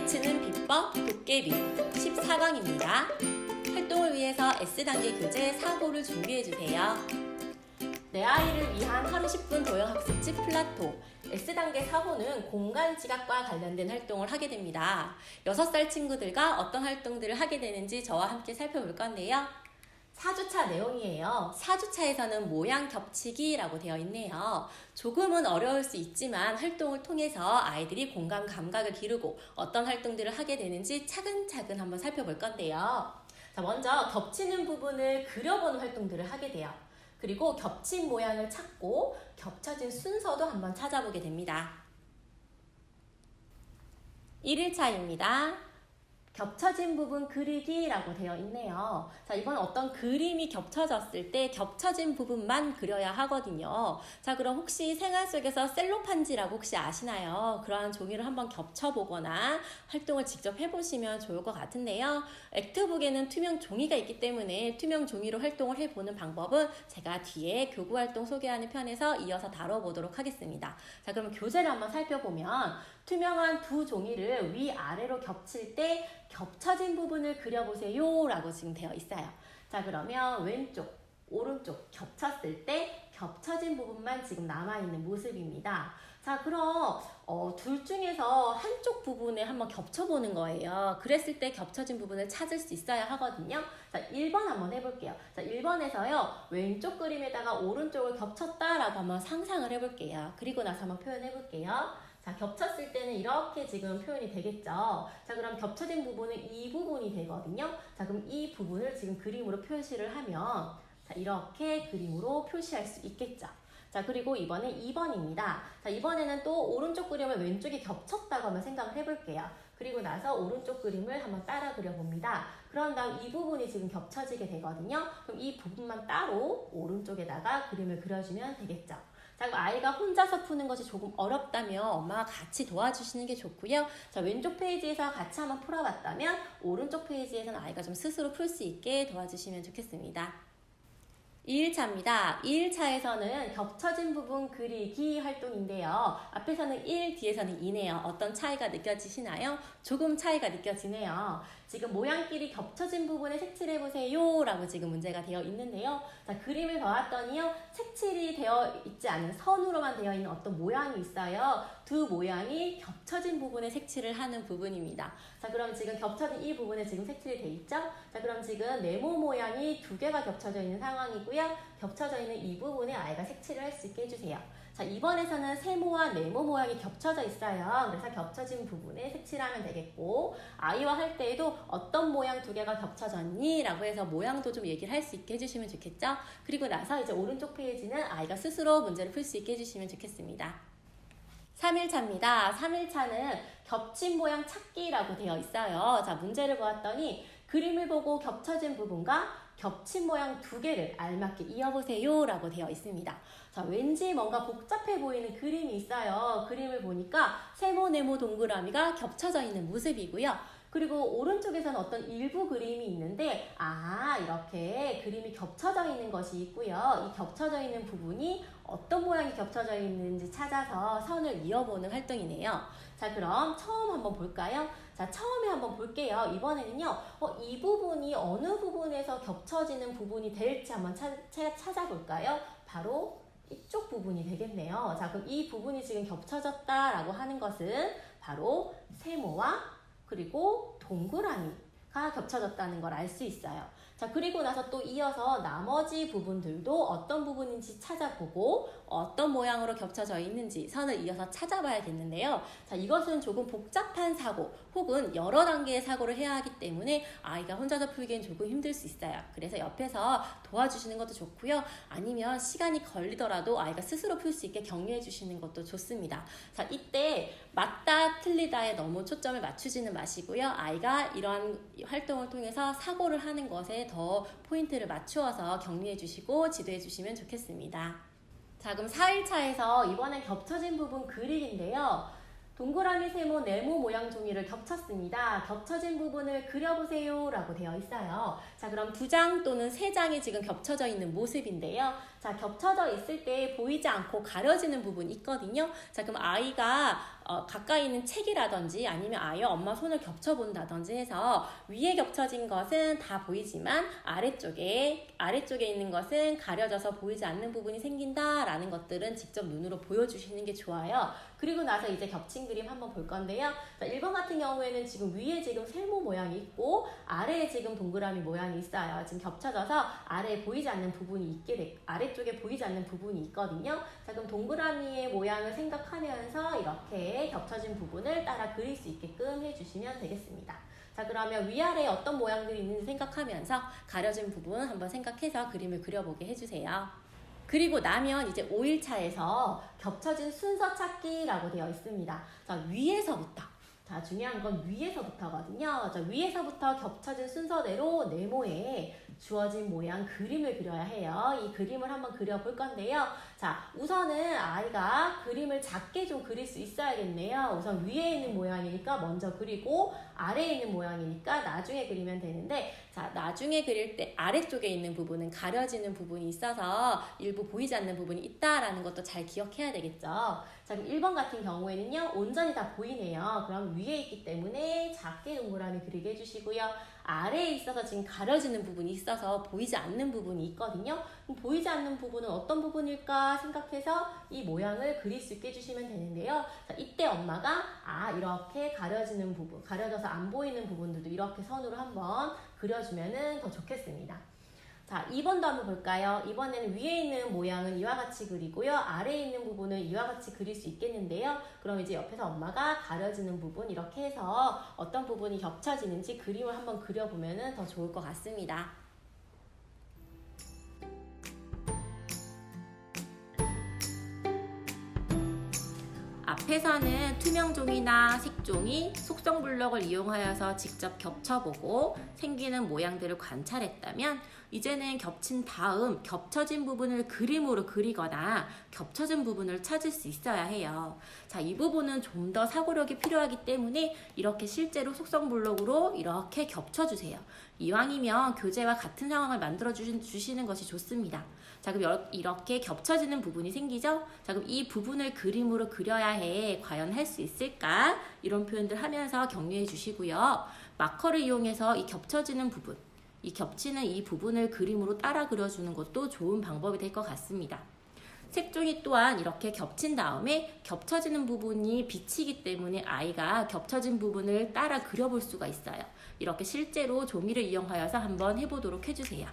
해치는 비법 도깨비 14강입니다. 활동을 위해서 S단계 교재 사고를 준비해주세요. 내 아이를 위한 하루 10분 도형학습지 플라토 S단계 사고는 공간 지각과 관련된 활동을 하게 됩니다. 6살 친구들과 어떤 활동들을 하게 되는지 저와 함께 살펴볼 건데요. 4주차 내용이에요. 4주차에서는 모양 겹치기라고 되어 있네요. 조금은 어려울 수 있지만 활동을 통해서 아이들이 공감 감각을 기르고 어떤 활동들을 하게 되는지 차근차근 한번 살펴볼 건데요. 자, 먼저 겹치는 부분을 그려보는 활동들을 하게 돼요. 그리고 겹친 모양을 찾고 겹쳐진 순서도 한번 찾아보게 됩니다. 1일차입니다. 겹쳐진 부분 그리기라고 되어 있네요. 자, 이번 어떤 그림이 겹쳐졌을 때 겹쳐진 부분만 그려야 하거든요. 자, 그럼 혹시 생활 속에서 셀로판지라고 혹시 아시나요? 그러한 종이를 한번 겹쳐보거나 활동을 직접 해보시면 좋을 것 같은데요. 액트북에는 투명 종이가 있기 때문에 투명 종이로 활동을 해보는 방법은 제가 뒤에 교구활동 소개하는 편에서 이어서 다뤄보도록 하겠습니다. 자, 그럼 교재를 한번 살펴보면 투명한 두 종이를 위아래로 겹칠 때 겹쳐진 부분을 그려보세요 라고 지금 되어 있어요. 자, 그러면 왼쪽, 오른쪽 겹쳤을 때 겹쳐진 부분만 지금 남아있는 모습입니다. 자, 그럼 둘 중에서 한쪽 부분에 한번 겹쳐보는 거예요. 그랬을 때 겹쳐진 부분을 찾을 수 있어야 하거든요. 자, 1번 한번 해볼게요. 자, 1번에서요. 왼쪽 그림에다가 오른쪽을 겹쳤다라고 한번 상상을 해볼게요. 그리고 나서 한번 표현해볼게요. 자, 겹쳤을 때는 이렇게 지금 표현이 되겠죠. 자, 그럼 겹쳐진 부분은 이 부분이 되거든요. 자, 그럼 이 부분을 지금 그림으로 표시를 하면 자, 이렇게 그림으로 표시할 수 있겠죠. 자, 그리고 이번에 2번입니다. 자, 이번에는 또 오른쪽 그림을 왼쪽이 겹쳤다고 한번 생각을 해볼게요. 그리고 나서 오른쪽 그림을 한번 따라 그려봅니다. 그런 다음 이 부분이 지금 겹쳐지게 되거든요. 그럼 이 부분만 따로 오른쪽에다가 그림을 그려주면 되겠죠. 자, 아이가 혼자서 푸는 것이 조금 어렵다면 엄마가 같이 도와주시는 게 좋고요. 자, 왼쪽 페이지에서 같이 한번 풀어봤다면 오른쪽 페이지에서는 아이가 좀 스스로 풀 수 있게 도와주시면 좋겠습니다. 2일차입니다. 2일차에서는 겹쳐진 부분 그리기 활동인데요. 앞에서는 1, 뒤에서는 2네요. 어떤 차이가 느껴지시나요? 조금 차이가 느껴지네요. 지금 모양끼리 겹쳐진 부분에 색칠해보세요 라고 지금 문제가 되어 있는데요. 자, 그림을 봐왔더니요. 색칠이 되어 있지 않은 선으로만 되어 있는 어떤 모양이 있어요. 두 모양이 겹쳐진 부분에 색칠을 하는 부분입니다. 자, 그럼 지금 겹쳐진 이 부분에 지금 색칠이 되어 있죠? 자, 그럼 지금 네모 모양이 두 개가 겹쳐져 있는 상황이고요. 겹쳐져 있는 이 부분에 아이가 색칠을 할 수 있게 해주세요. 자, 이번에서는 세모와 네모 모양이 겹쳐져 있어요. 그래서 겹쳐진 부분에 색칠하면 되겠고, 아이와 할 때에도 어떤 모양 두 개가 겹쳐졌니? 라고 해서 모양도 좀 얘기를 할 수 있게 해주시면 좋겠죠? 그리고 나서 이제 오른쪽 페이지는 아이가 스스로 문제를 풀 수 있게 해주시면 좋겠습니다. 3일차입니다. 3일차는 겹친 모양 찾기라고 되어 있어요. 자, 문제를 보았더니 그림을 보고 겹쳐진 부분과 겹친 모양 두 개를 알맞게 이어보세요 라고 되어 있습니다. 자, 왠지 뭔가 복잡해 보이는 그림이 있어요. 그림을 보니까 세모, 네모, 동그라미가 겹쳐져 있는 모습이고요. 그리고 오른쪽에서는 어떤 일부 그림이 있는데 이렇게 그림이 겹쳐져 있는 것이 있고요. 이 겹쳐져 있는 부분이 어떤 모양이 겹쳐져 있는지 찾아서 선을 이어보는 활동이네요. 자, 그럼 처음 한번 볼까요? 자, 처음에 한번 볼게요. 이번에는요. 이 부분이 어느 부분에서 겹쳐지는 부분이 될지 한번 찾아볼까요? 바로 이쪽 부분이 되겠네요. 자, 그럼 이 부분이 지금 겹쳐졌다라고 하는 것은 바로 세모와 그리고 동그라미가 겹쳐졌다는 걸 알 수 있어요. 자, 그리고 나서 또 이어서 나머지 부분들도 어떤 부분인지 찾아보고 어떤 모양으로 겹쳐져 있는지 선을 이어서 찾아봐야겠는데요. 자, 이것은 조금 복잡한 사고 혹은 여러 단계의 사고를 해야 하기 때문에 아이가 혼자서 풀기엔 조금 힘들 수 있어요. 그래서 옆에서 도와주시는 것도 좋고요. 아니면 시간이 걸리더라도 아이가 스스로 풀 수 있게 격려해 주시는 것도 좋습니다. 자, 이때 맞다 틀리다에 너무 초점을 맞추지는 마시고요. 아이가 이러한 활동을 통해서 사고를 하는 것에 더 포인트를 맞추어서 격려해 주시고 지도해 주시면 좋겠습니다. 자, 그럼 4일차에서 이번엔 겹쳐진 부분 그리기인데요. 동그라미, 세모, 네모 모양 종이를 겹쳤습니다. 겹쳐진 부분을 그려보세요 라고 되어 있어요. 자, 그럼 2장 또는 3장이 지금 겹쳐져 있는 모습인데요. 자, 겹쳐져 있을 때 보이지 않고 가려지는 부분이 있거든요. 자, 그럼 아이가 가까이 있는 책이라든지 아니면 아이와 엄마 손을 겹쳐본다든지 해서 위에 겹쳐진 것은 다 보이지만 아래쪽에 있는 것은 가려져서 보이지 않는 부분이 생긴다라는 것들은 직접 눈으로 보여주시는 게 좋아요. 그리고 나서 이제 겹친 그림 한번 볼 건데요. 자, 1번 같은 경우에는 지금 위에 지금 세모 모양이 있고 아래에 지금 동그라미 모양이 있어요. 지금 겹쳐져서 아래에 보이지 않는 부분이 아래쪽에 보이지 않는 부분이 있거든요. 자, 그럼 동그라미의 모양을 생각하면서 이렇게 겹쳐진 부분을 따라 그릴 수 있게끔 해주시면 되겠습니다. 자, 그러면 위아래에 어떤 모양들이 있는지 생각하면서 가려진 부분 한번 생각해서 그림을 그려보게 해주세요. 그리고 나면 이제 5일차에서 겹쳐진 순서 찾기라고 되어 있습니다. 자, 위에서부터. 자, 중요한 건 위에서부터거든요. 자, 위에서부터 겹쳐진 순서대로 네모에 주어진 모양 그림을 그려야 해요. 이 그림을 한번 그려볼 건데요. 자, 우선은 아이가 그림을 작게 좀 그릴 수 있어야겠네요. 우선 위에 있는 모양이니까 먼저 그리고 아래에 있는 모양이니까 나중에 그리면 되는데, 자, 나중에 그릴 때 아래쪽에 있는 부분은 가려지는 부분이 있어서 일부 보이지 않는 부분이 있다라는 것도 잘 기억해야 되겠죠. 자, 그럼 1번 같은 경우에는요, 온전히 다 보이네요. 그럼 위에 있기 때문에 작게 동그라미 그리게 해주시고요. 아래에 있어서 지금 가려지는 부분이 있어서 보이지 않는 부분이 있거든요. 그럼 보이지 않는 부분은 어떤 부분일까 생각해서 이 모양을 그릴 수 있게 해주시면 되는데요. 자, 이때 엄마가 이렇게 가려지는 부분, 가려져서 안 보이는 부분들도 이렇게 선으로 한번 그려주면 더 좋겠습니다. 자, 2번도 한번 볼까요? 이번에는 위에 있는 모양은 이와 같이 그리고요. 아래에 있는 부분은 이와 같이 그릴 수 있겠는데요. 그럼 이제 옆에서 엄마가 가려지는 부분 이렇게 해서 어떤 부분이 겹쳐지는지 그림을 한번 그려보면 더 좋을 것 같습니다. 앞에서는 투명종이나 색종이, 속성블럭을 이용하여서 직접 겹쳐보고 생기는 모양들을 관찰했다면 이제는 겹친 다음 겹쳐진 부분을 그림으로 그리거나 겹쳐진 부분을 찾을 수 있어야 해요. 자, 이 부분은 좀 더 사고력이 필요하기 때문에 이렇게 실제로 속성블럭으로 이렇게 겹쳐주세요. 이왕이면 교재와 같은 상황을 만들어 주시는 것이 좋습니다. 자, 그럼 이렇게 겹쳐지는 부분이 생기죠? 자, 그럼 이 부분을 그림으로 그려야 해. 과연 할 수 있을까? 이런 표현들 하면서 격려해 주시고요. 마커를 이용해서 이 겹쳐지는 부분, 이 겹치는 이 부분을 그림으로 따라 그려주는 것도 좋은 방법이 될 것 같습니다. 색종이 또한 이렇게 겹친 다음에 겹쳐지는 부분이 비치기 때문에 아이가 겹쳐진 부분을 따라 그려볼 수가 있어요. 이렇게 실제로 종이를 이용하여서 한번 해보도록 해주세요.